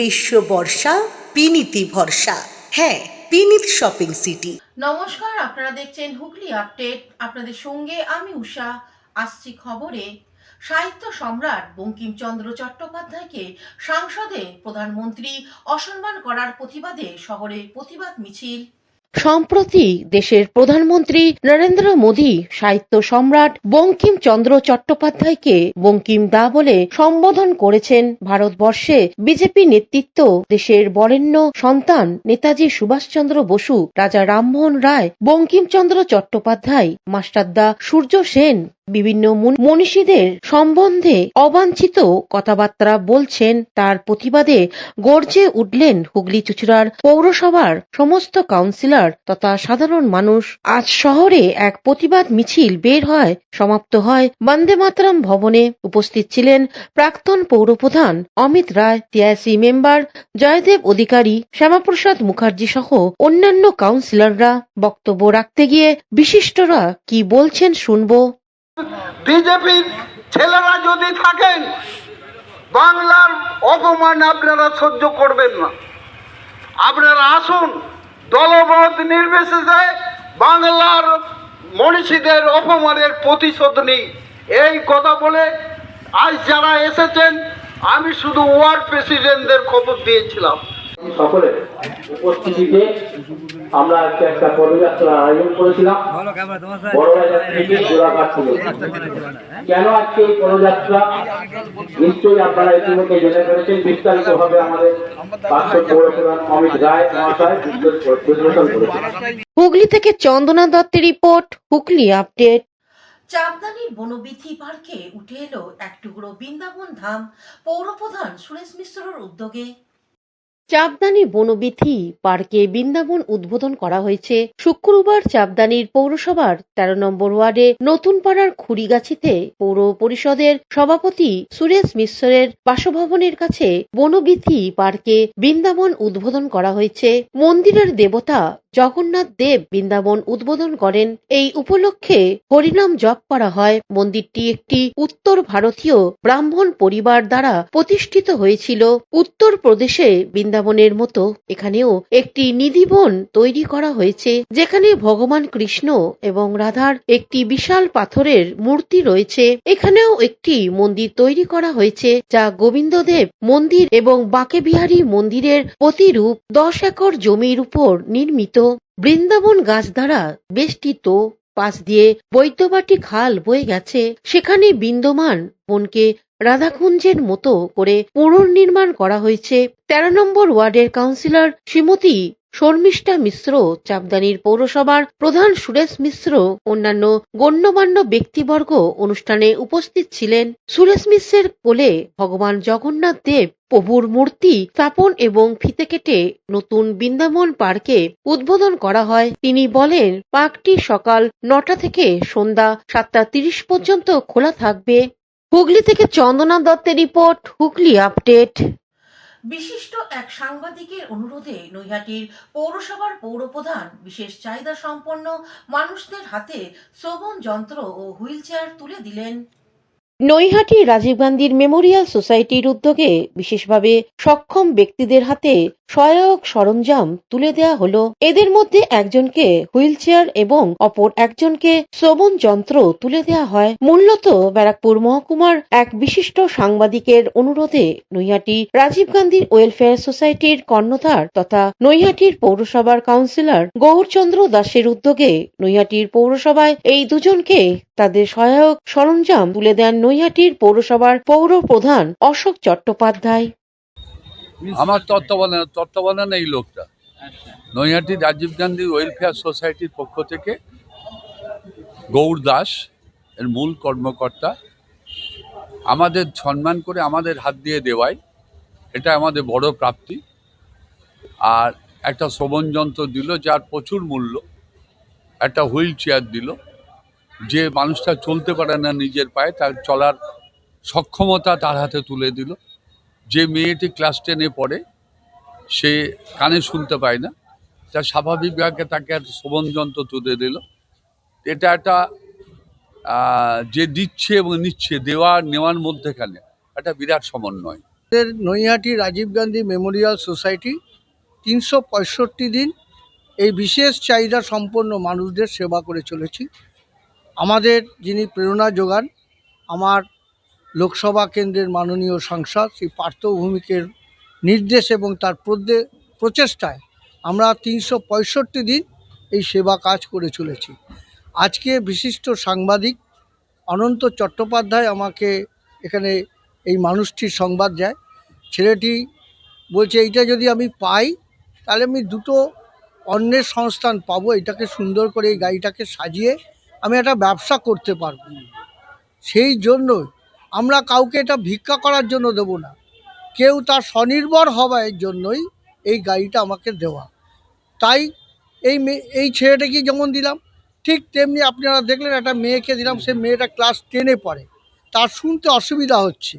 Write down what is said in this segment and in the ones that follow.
গ্রীষ্ম বর্ষা পিনিতি ভরসা। হ্যাঁ, পিনিত শপিং সিটি। নমস্কার, আপনারা দেখছেন হুগলি আপডেট। আপনাদের সঙ্গে আমি উষা। আসছি খবরে। সাহিত্য সম্রাট বঙ্কিমচন্দ্র চট্টোপাধ্যায়কে সংসদে প্রধানমন্ত্রী অসম্মান করার প্রতিবাদে শহরে প্রতিবাদ মিছিল। সম্প্রতি দেশের প্রধানমন্ত্রী নরেন্দ্র মোদী সাহিত্য সম্রাট বঙ্কিমচন্দ্র চট্টোপাধ্যায়কে বঙ্কিম দা বলে সম্বোধন করেছেন। ভারতবর্ষে বিজেপি নেতৃত্ব, দেশের বরেণ্য সন্তান নেতাজি সুভাষচন্দ্র বসু, রাজা রামমোহন রায়, বঙ্কিমচন্দ্র চট্টোপাধ্যায়, মাস্টারদা সূর্য সেন বিভিন্ন মনীষীদের সম্বন্ধে অবাঞ্ছিত কথাবার্তা বলছেন। তার প্রতিবাদে গর্জে উঠলেন হুগলি চুঁচুড়ার পৌরসভার সমস্ত কাউন্সিলর তথা সাধারণ মানুষ। আজ শহরে এক প্রতিবাদ মিছিল বের হয়, সমাপ্ত হয় বন্দে মাতরম ভবনে। উপস্থিত ছিলেন প্রাক্তন পৌরপ্রধান অমিত রায়, টিআইসি মেম্বার জয়দেব অধিকারী, শ্যামাপ্রসাদ মুখার্জি সহ অন্যান্য কাউন্সিলররা। বক্তব্য রাখতে গিয়ে বিশিষ্টরা কি বলছেন শুনবো। বিজেপির ছেলেরা যদি থাকেন, বাংলার অপমান আপনারা সহ্য করবেন না। আপনারা আসুন, দলমত নির্বিশেষে বাংলার মনীষীদের অপমানের প্রতিশোধ নিই। এই কথা বলে আজ যারা এসেছেন, আমি শুধু ওয়ার্ড প্রেসিডেন্টদের খবর দিয়েছিলাম। সকলে উপস্থিতিতে আমরা একটা পদযাত্রা আয়োজন করেছিলাম বড়বাজার থেকে জোড়াঘাট থেকে। কেন আজকে এই পদযাত্রা, নিশ্চয়ই আপনারা ইতিমধ্যে জেনে ফেলেছেন। বিস্তারিত ভাবে আমাদের প্রাক্তন পৌরপ্রধান অমিত রায় মহাশয় বিশ্লেষণ করেছেন। হুগলি থেকে চন্দনা দত্তের রিপোর্ট, হুগলি আপডেট। চাঁদদানির বনবিথি পার্কে উঠে এলো এক টুকরো বৃন্দাবন ধাম। পৌরপ্রধান সুরেশ মিশ্রর উদ্যোগে চাপদানি বনবিথি পার্কে বৃন্দাবন উদ্বোধন করা হয়েছে। শুক্রবার চাপদানির পৌরসভার ১৩ নম্বর ওয়ার্ডে নতুন পাড়ার খুড়িগাছিতে পৌর পরিষদের সভাপতি সুরেশ মিশ্রের বাসভবনের কাছে বনবিথি পার্কে বৃন্দাবন উদ্বোধন করা হয়েছে। মন্দিরের দেবতা জগন্নাথ দেব বৃন্দাবন উদ্বোধন করেন। এই উপলক্ষে হরিনাম জপ করা হয়। মন্দিরটি একটি উত্তর ভারতীয় ব্রাহ্মণ পরিবার দ্বারা প্রতিষ্ঠিত হয়েছিল। উত্তর প্রদেশে বৃন্দাবনের মতো এখানেও একটি নিধিবন তৈরি করা হয়েছে, যেখানে ভগবান কৃষ্ণ এবং রাধার একটি বিশাল পাথরের মূর্তি রয়েছে। এখানেও একটি মন্দির তৈরি করা হয়েছে, যা গোবিন্দদেব মন্দির এবং বাঁকে বিহারী মন্দিরের প্রতিরূপ। ১০ একর জমির উপর নির্মিত। বৃন্দাবন গাছ দ্বারা বেষ্টিত। পাশ দিয়ে বৈদ্যবাটি খাল বয়ে গেছে। সেখানে বিন্দমান বনকে রাধাকুঞ্জের মতো করে পুনর্নির্মাণ করা হয়েছে। ১৩ নম্বর ওয়ার্ডের কাউন্সিলর শ্রীমতী শর্মিষ্ঠা মিশ্র, চাপদানির পৌরসভার প্রধান সুরেশ মিশ্র, অন্যান্য গণ্যমান্য ব্যক্তিবর্গ অনুষ্ঠানে উপস্থিত ছিলেন। সুরেশ মিশ্রের কোলে ভগবান জগন্নাথ দেব প্রভুর মূর্তি স্থাপন এবং ফিতে কেটে নতুন বৃন্দাবন পার্কে উদ্বোধন করা হয়। তিনি বলেন, পার্কটি সকাল ৯টা থেকে সন্ধ্যা ৭:৩০ পর্যন্ত খোলা থাকবে। হুগলি থেকে চন্দনা দত্তের রিপোর্ট, হুগলি আপডেট। বিশিষ্ট এক সাংবাদিকের অনুরোধে নৈহাটির পৌরসভার পৌরপ্রধান বিশেষ চাহিদা সম্পন্ন মানুষদের হাতে শ্রবণ যন্ত্র ও হুইল চেয়ার তুলে দিলেন। নৈহাটি রাজীব গান্ধীর মেমোরিয়াল সোসাইটির উদ্যোগে বিশেষভাবে সক্ষম ব্যক্তিদের হাতে সহায়ক সরঞ্জাম তুলে দেওয়া হলো। এদের মধ্যে একজনকে হুইল চেয়ার এবং অপর একজনকে শ্রবণ যন্ত্র তুলে দেওয়া হয়। মূলত ব্যারাকপুর মহকুমার এক বিশিষ্ট সাংবাদিকের অনুরোধে নৈহাটি রাজীব গান্ধীর ওয়েলফেয়ার সোসাইটির কর্ণধার তথা নৈহাটির পৌরসভার কাউন্সিলর গৌরচন্দ্র দাসের উদ্যোগে নৈহাটির পৌরসভায় এই দুজনকে তাদের সহায়ক সরঞ্জাম তুলে দেন নৈহাটির পৌরসভার পৌর প্রধান অশোক চট্টোপাধ্যায়। আমার তত্ত্বাবধানে এই লোকটা নৈহাটি রাজীব গান্ধী ওয়েলফেয়ার সোসাইটির পক্ষ থেকে গৌর দাস এর মূল কর্মকর্তা আমাদের সম্মান করে আমাদের হাত দিয়ে দেওয়ায় এটা আমাদের বড় প্রাপ্তি। আর একটা শ্রবণ যন্ত্র দিল যার প্রচুর মূল্য, একটা হুইল চেয়ার দিল। যে মানুষটা চলতে পারে না নিজের পায়ে, তার চলার সক্ষমতা তার হাতে তুলে দিল। যে মেয়েটি ক্লাস 10-এ পড়ে, সে কানে শুনতে পায় না, তার স্বাভাবিকভাবে তাকে একটা শ্রবণ যন্ত্র তুলে দিল। এটা একটা যে দিচ্ছে এবং নিচ্ছে, দেওয়া নেওয়ার মধ্যেখানে একটা বিরাট সমন্বয়। আমাদের নৈহাটি রাজীব গান্ধী মেমোরিয়াল সোসাইটি ৩৬৫ দিন এই বিশেষ চাহিদা সম্পন্ন মানুষদের সেবা করে চলেছি। আমাদের যিনি প্রেরণা যোগান, আমার লোকসভা কেন্দ্রের মাননীয় সাংসদ শ্রী পার্থ ভৌমিকের নির্দেশ এবং তার প্রচেষ্টায় আমরা ৩৬৫ দিন এই সেবা কাজ করে চলেছি। আজকে বিশিষ্ট সাংবাদিক অনন্ত চট্টোপাধ্যায় আমাকে এখানে এই মানুষটির সংবাদ দেয়। ছেলেটি বলছে এইটা যদি আমি পাই তাহলে আমি দুটো অন্যের সংস্থান পাবো, এটাকে সুন্দর করে এই গাড়িটাকে সাজিয়ে আমি একটা ব্যবসা করতে পারবো। সেই জন্যই আমরা কাউকে এটা ভিক্ষা করার জন্য দেব না, কেউ তার স্বনির্ভর হওয়ার জন্যই এই গাড়িটা আমাকে দেওয়া। তাই এই ছেলেটাকে যেমন দিলাম, ঠিক তেমনি আপনারা দেখলেন একটা মেয়েকে দিলাম। সে মেয়েটা ক্লাস 10-এ পড়ে, তার শুনতে অসুবিধা হচ্ছে,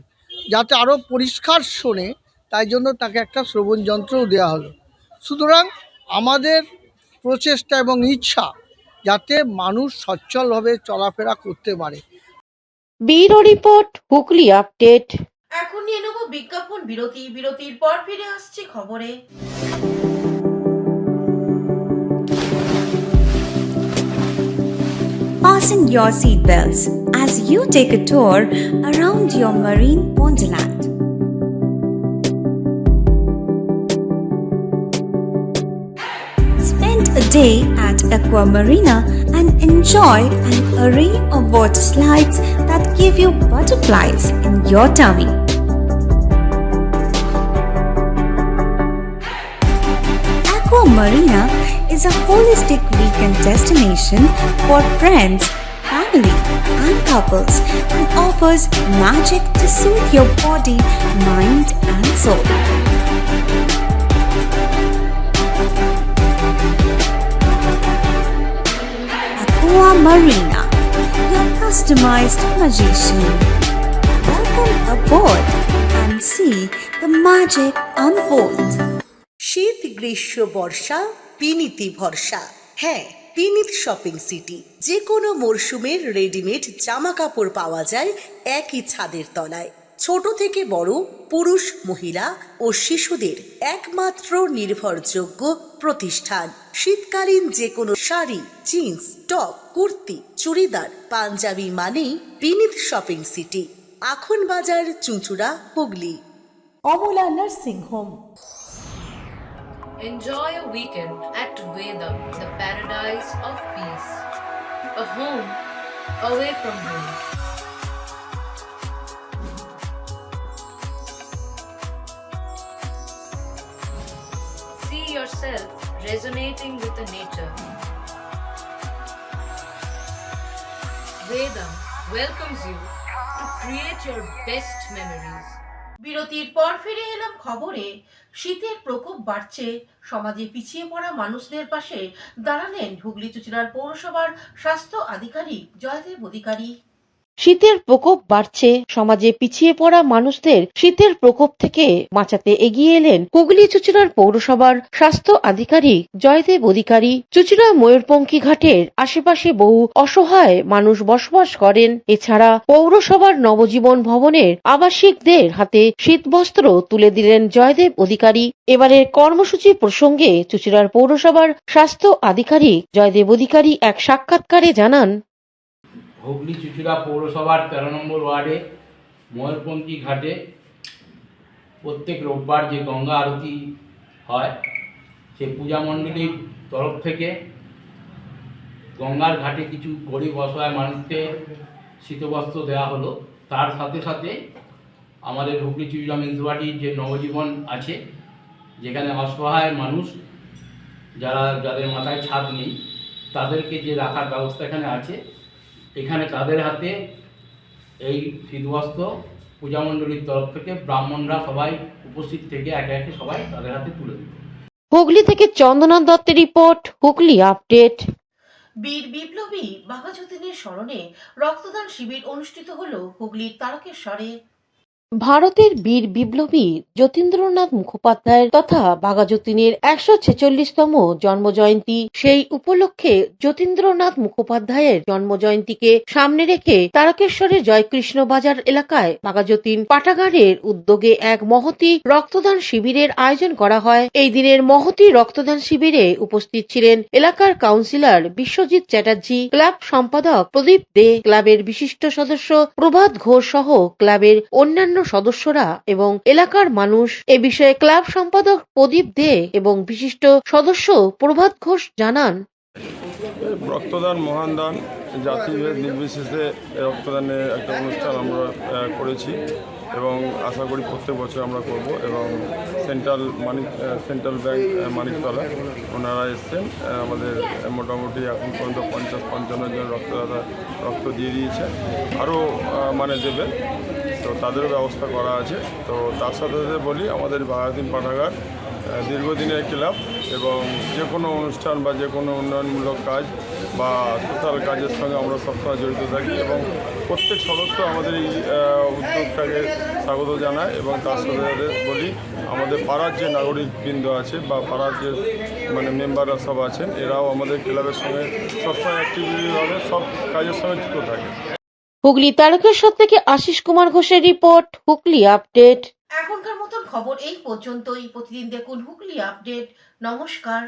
যাতে আরও পরিষ্কার শোনে তাই জন্য তাকে একটা শ্রবণ যন্ত্রও দেওয়া হলো। সুতরাং আমাদের প্রচেষ্টা এবং ইচ্ছা যাতে মানুষ সচ্ছলভাবে চলাফেরা করতে পারে। Bureau report, Hooghly update. এখন নিয়ে নেব বিজ্ঞাপন বিরতি। বিরতির পর ফিরে আসছি খবরে। Fasten your seatbelts as you take a tour around your marine wonderland. Spend a day at Aqua Marina and enjoy an array of water slides that give you butterflies in your tummy. Aqua Marina is a holistic weekend destination for friends, family, and couples and offers magic to soothe your body, mind, and soul. Aqua Marina, your customized magician. Welcome aboard and see the magic unfold. শীত, গ্রীষ্ম, বর্ষা, পিনিতি ভরসা। হ্যাঁ, পিনিত shopping city. যে কোনো মরশুমের readymade জামা কাপড় পাওয়া যায় একই ছাদের তলায়। ছোট থেকে বড়, পুরুষ, মহিলা ও শিশুদের একমাত্র নির্ভরযোগ্য প্রতিষ্ঠান। শীতকালীন যে কোনো শাড়ি, জিন্স, টপ, কুর্তি, চুড়িদার, পাঞ্জাবি মানেই পিনিত শপিং সিটি। আখন বাজার, চুঁচুড়া, Hooghly. Amala nursing home. Enjoy a weekend at Vedam, the paradise of peace. A home away from home. See yourself resonating with the nature. Vedam welcomes you to create your best memories. বিরতির পর ফিরে এলাম খবরে। শীতের প্রকোপ বাড়ছে, সমাজে পিছিয়ে পড়া মানুষদের পাশে দাঁড়ালেন হুগলি চুঁচুড়ার পৌরসভার স্বাস্থ্য আধিকারিক জয়দেব অধিকারী। শীতের প্রকোপ বাড়ছে, সমাজে পিছিয়ে পড়া মানুষদের শীতের প্রকোপ থেকে বাঁচাতে এগিয়ে এলেন হুগলি চুঁচুড়ার পৌরসভার স্বাস্থ্য আধিকারিক জয়দেব অধিকারী। চুঁচুড়া ময়ূরপঙ্খী ঘাটের আশেপাশে বহু অসহায় মানুষ বসবাস করেন। এছাড়া পৌরসভার নবজীবন ভবনের আবাসিকদের হাতে শীতবস্ত্র তুলে দিলেন জয়দেব অধিকারী। এবারের কর্মসূচি প্রসঙ্গে চুঁচুড়ার পৌরসভার স্বাস্থ্য আধিকারিক জয়দেব অধিকারী এক সাক্ষাৎকারে জানান, হুগলি চুঁচুড়া পৌরসভার 13 নম্বর ওয়ার্ডে ময়ূরপঙ্খী ঘাটে প্রত্যেক রোববার যে গঙ্গা আরতি হয়, সে পূজা মণ্ডলীর তরফ থেকে গঙ্গার ঘাটে কিছু গরিব অসহায় মানুষকে শীতবস্ত্র দেওয়া হলো। তার সাথে সাথে আমাদের হুগলি চুঁচুড়া মিউনিসিপালিটির যে নবজীবন আছে, যেখানে অসহায় মানুষ যাদের মাথায় ছাদ নেই, তাদেরকে যে রাখার ব্যবস্থা এখানে আছে, এখানে তাদের হাতে এই শীতবস্ত্র পূজা মণ্ডলীর তরফ থেকে ব্রাহ্মণরা সবাই উপস্থিত থেকে একে একে সবাই তাদের হাতে তুলে দেবে। হুগলি থেকে চন্দনা দত্তের রিপোর্ট, হুগলি আপডেট। বীর বিপ্লবী বাঘা যতীনের স্মরণে রক্তদান শিবির অনুষ্ঠিত হলো হুগলির তারকেশ্বরে। ভারতের বীর বিপ্লবী যতীন্দ্রনাথ মুখোপাধ্যায়ের তথা বাঘাযতীনের ১৪৬তম জন্মজয়ন্তী। সেই উপলক্ষে যতীন্দ্রনাথ মুখোপাধ্যায়ের জন্মজয়ন্তীকে সামনে রেখে তারকেশ্বরের জয়কৃষ্ণ বাজার এলাকায় বাঘাযতীন পাঠাগারের উদ্যোগে এক মহতী রক্তদান শিবিরের আয়োজন করা হয়। এই দিনের মহতী রক্তদান শিবিরে উপস্থিত ছিলেন এলাকার কাউন্সিলর বিশ্বজিৎ চ্যাটার্জি, ক্লাব সম্পাদক প্রদীপ দে, ক্লাবের বিশিষ্ট সদস্য প্রভাত ঘোষ সহ ক্লাবের অন্যান্য সদস্যরা এবং এলাকার মানুষ। এ বিষয়ে ক্লাব সম্পাদক প্রদীপ দে এবং বিশিষ্ট সদস্য প্রভাত ঘোষ জানান, রক্তদান মহান দান, জাতিভেদ নির্বিশেষে রক্তদানের একটা অনুষ্ঠান আমরা করেছি এবং আশা করি প্রত্যেক বছর আমরা করব। এবং সেন্ট্রাল ব্যাংক মানিকতলা ওনারা এসছেন, আমাদের মোটামুটি এখন পর্যন্ত 50-55 জন রক্তদাতা রক্ত দিয়ে দিয়েছে, আরও দেবে, তো তাদেরও ব্যবস্থা করা আছে। তো তার সাথে সাথে বলি, আমাদের বাঘাযতীন পাঠাগার দীর্ঘদিনের ক্লাব এবং যে কোনো অনুষ্ঠান বা যে কোনো উন্নয়নমূলক কাজ বা সোশ্যাল কাজের সঙ্গে আমরা সবসময় জড়িত থাকি এবং প্রত্যেক সদস্য আমাদের এই উদ্যোগটাকে স্বাগত জানায়। এবং তার সাথে সাথে বলি, আমাদের পাড়ার যে নাগরিকবৃন্দ আছে বা পাড়ার যে মেম্বাররা সব আছেন, এরাও আমাদের ক্লাবের সঙ্গে সবসময় অ্যাক্টিভিটিভাবে সব কাজের সঙ্গে যুক্ত থাকে। হুগলি তারকেশ্বর থেকে আশিস কুমার ঘোষের রিপোর্ট, হুগলি আপডেট। এখনকার মতন খবর এই পর্যন্তই। প্রতিদিন দেখুন হুগলি আপডেট। নমস্কার।